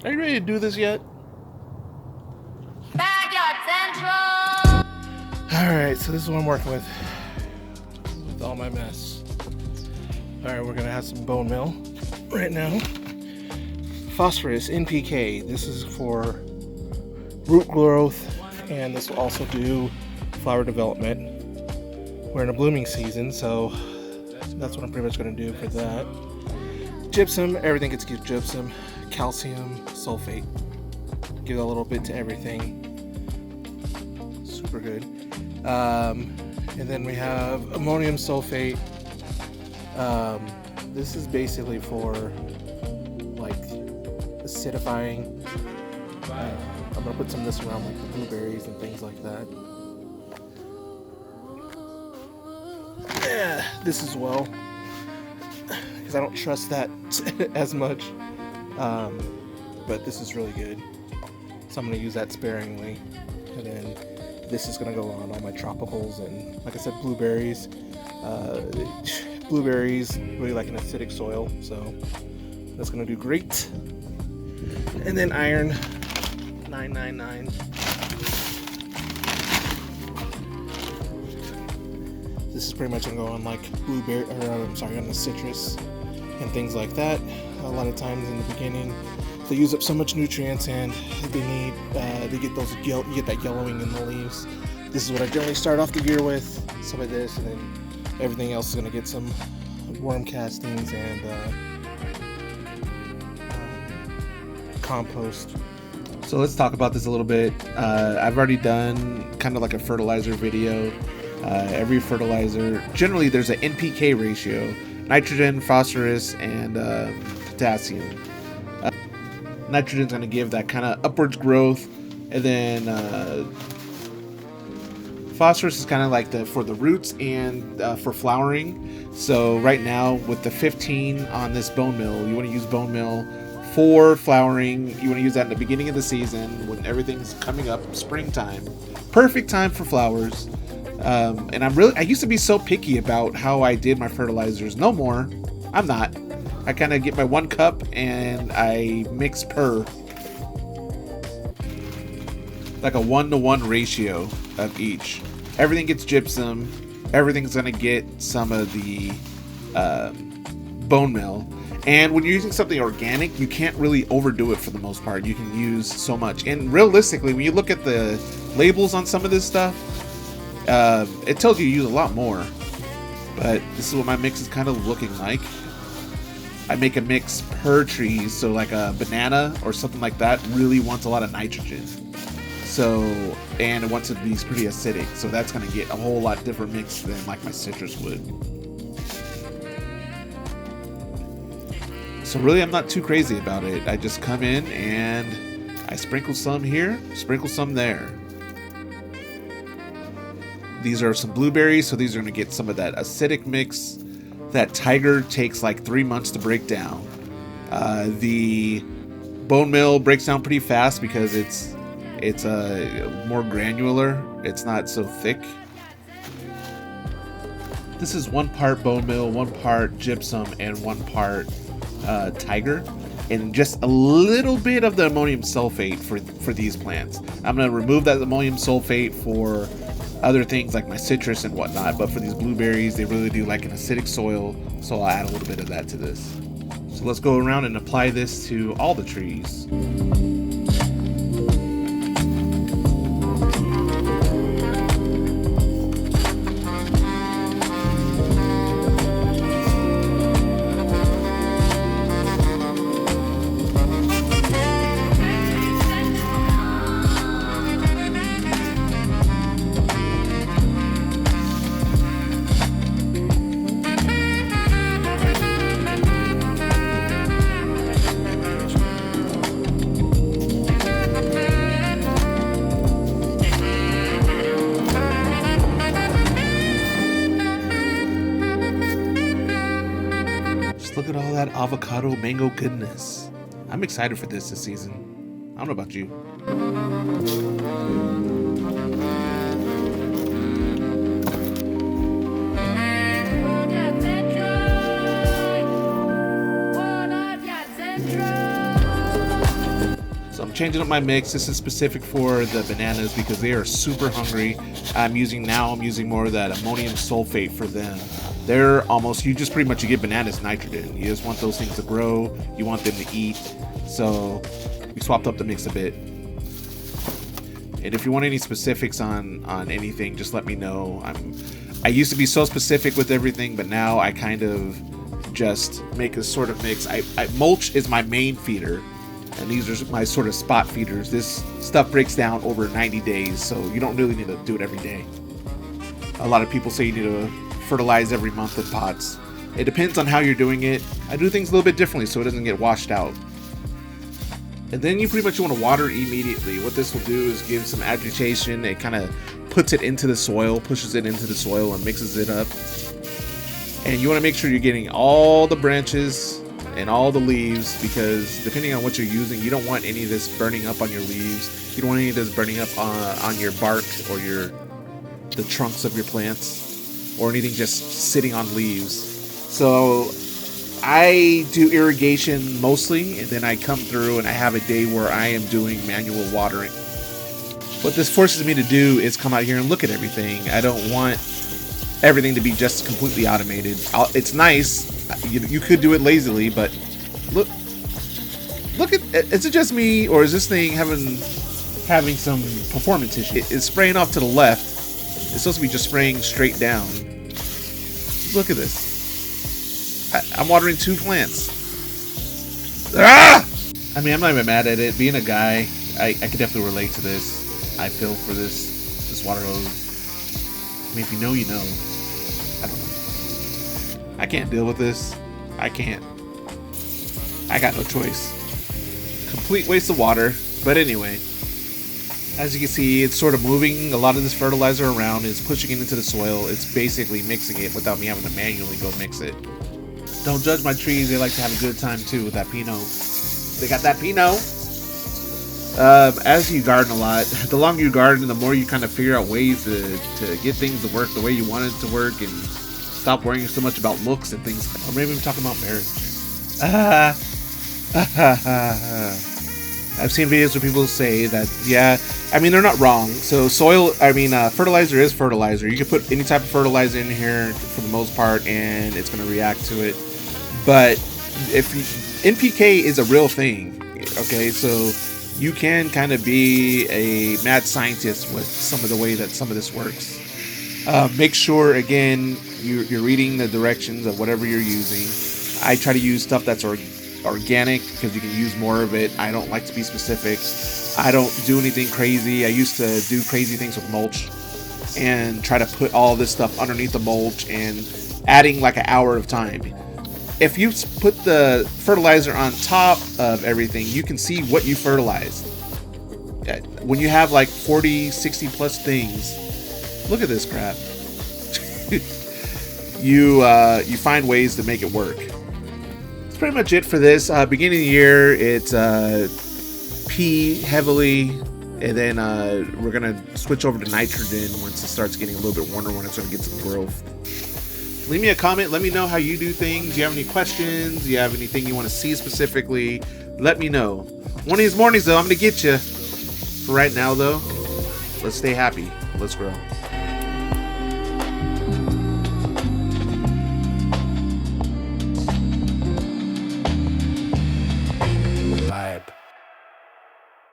Are you ready to do this yet? Backyard Central! Alright, so this is what I'm working with all my mess. Alright, we're gonna have some bone meal right now. Phosphorus, NPK, this is for root growth, and this will also do flower development. We're in a blooming season, so that's what I'm pretty much gonna do for that. Gypsum, everything gets gypsum. Calcium, sulfate. Give a little bit to everything. Super good. And then we have ammonium sulfate. This is basically for like acidifying. I'm gonna put some of this around like the blueberries and things like that. Yeah, this as well, because I don't trust that as much. But this is really good, so I'm going to use that sparingly. And then this is going to go on all my tropicals, and like I said, blueberries. Blueberries really like an acidic soil, so that's going to do great. And then iron 999. This is pretty much going to go on like blueberry, on the citrus and things like that. A lot of times in the beginning, they use up so much nutrients, and they need to get you get that yellowing in the leaves. This is what I generally start off the year with, some of this, and then everything else is going to get some worm castings and compost. So let's talk about this a little bit. I've already done kind of like a fertilizer video. Every fertilizer, generally there's an NPK ratio: nitrogen, phosphorus, and potassium. Nitrogen's going to give that kind of upwards growth, and then phosphorus is kind of like for the roots and for flowering. So right now with the 15 on this bone meal, you want to use bone meal for flowering. You want to use that in the beginning of the season when everything's coming up, springtime, perfect time for flowers. And I used to be so picky about how I did my fertilizers. No more. I'm not. I kind of get my 1 cup and I mix per, like a 1-to-1 ratio of each. Everything gets gypsum. Everything's gonna get some of the bone meal. And when you're using something organic, you can't really overdo it for the most part. You can use so much. And realistically, when you look at the labels on some of this stuff, it tells you to use a lot more. But this is what my mix is kind of looking like. I make a mix per tree, so like a banana or something like that really wants a lot of nitrogen. So, and it wants to be pretty acidic, so that's going to get a whole lot different mix than like my citrus would. So really, I'm not too crazy about it. I just come in and I sprinkle some here, sprinkle some there. These are some blueberries, so these are going to get some of that acidic mix. That tiger takes like 3 months to break down. The bone meal breaks down pretty fast because it's more granular. It's not so thick. This is 1 part bone meal, 1 part gypsum, and 1 part tiger, and just a little bit of the ammonium sulfate for these plants. I'm going to remove that ammonium sulfate for other things like my citrus and whatnot, but for these blueberries, they really do like an acidic soil, so I'll add a little bit of that to this. So let's go around and apply this to all the trees. Look at all that avocado mango goodness. I'm excited for this season. I don't know about you. changing up my mix. This is specific for the bananas because they are super hungry. I'm using more of that ammonium sulfate for them. They're almost, you get bananas nitrogen. You just want those things to grow. You want them to eat. So we swapped up the mix a bit. And if you want any specifics on anything, just let me know. I used to be so specific with everything, but now I kind of just make a sort of mix. Mulch is my main feeder, and these are my sort of spot feeders. This stuff breaks down over 90 days, so you don't really need to do it every day. A lot of people say you need to fertilize every month with pots. It depends on how you're doing it. I do things a little bit differently so it doesn't get washed out. And then you pretty much want to water immediately. What this will do is give some agitation. It kind of puts it into the soil, pushes it into the soil and mixes it up. And you want to make sure you're getting all the branches and all the leaves, because depending on what you're using, you don't want any of this burning up on your leaves. You don't want any of this burning up on your bark or the trunks of your plants, or anything just sitting on leaves. So I do irrigation mostly, and then I come through and I have a day where I am doing manual watering. What this forces me to do is come out here and look at everything. I don't want everything to be just completely automated. It's nice. You could do it lazily, but look at, is it just me, or is this thing having some performance issue? It's spraying off to the left. It's supposed to be just spraying straight down. Look at this. I'm watering 2 plants. Ah! I mean, I'm not even mad at it. Being a guy, I could definitely relate to this. I feel for this water hose. I mean, if you know, you know. I don't know. I can't deal with this. I can't. I got no choice. Complete waste of water. But anyway, as you can see, it's sort of moving a lot of this fertilizer around. It's pushing it into the soil. It's basically mixing it without me having to manually go mix it. Don't judge my trees. They like to have a good time too with that Pinot. They got that Pinot. As you garden a lot, the longer you garden, the more you kind of figure out ways to get things to work the way you want it to work, and stop worrying so much about looks and things. Or maybe I'm talking about marriage. I've seen videos where people say that, yeah, I mean, they're not wrong. So fertilizer is fertilizer. You can put any type of fertilizer in here for the most part, and it's going to react to it. But NPK is a real thing, okay? So you can kind of be a mad scientist with some of the way that some of this works. Make sure, again, you're reading the directions of whatever you're using. I try to use stuff that's organic because you can use more of it. I don't like to be specific. I don't do anything crazy. I used to do crazy things with mulch and try to put all this stuff underneath the mulch and adding like an hour of time. If you put the fertilizer on top of everything, you can see what you fertilized. When you have like 40, 60 plus things, look at this crap. You find ways to make it work. That's pretty much it for this. Beginning of the year, it's P heavily, and then we're gonna switch over to nitrogen once it starts getting a little bit warmer, when it's gonna get some growth. Leave me a comment. Let me know how you do things. Do you have any questions? Do you have anything you want to see specifically? Let me know. One of these mornings, though, I'm going to get you. For right now, though, let's stay happy. Let's grow.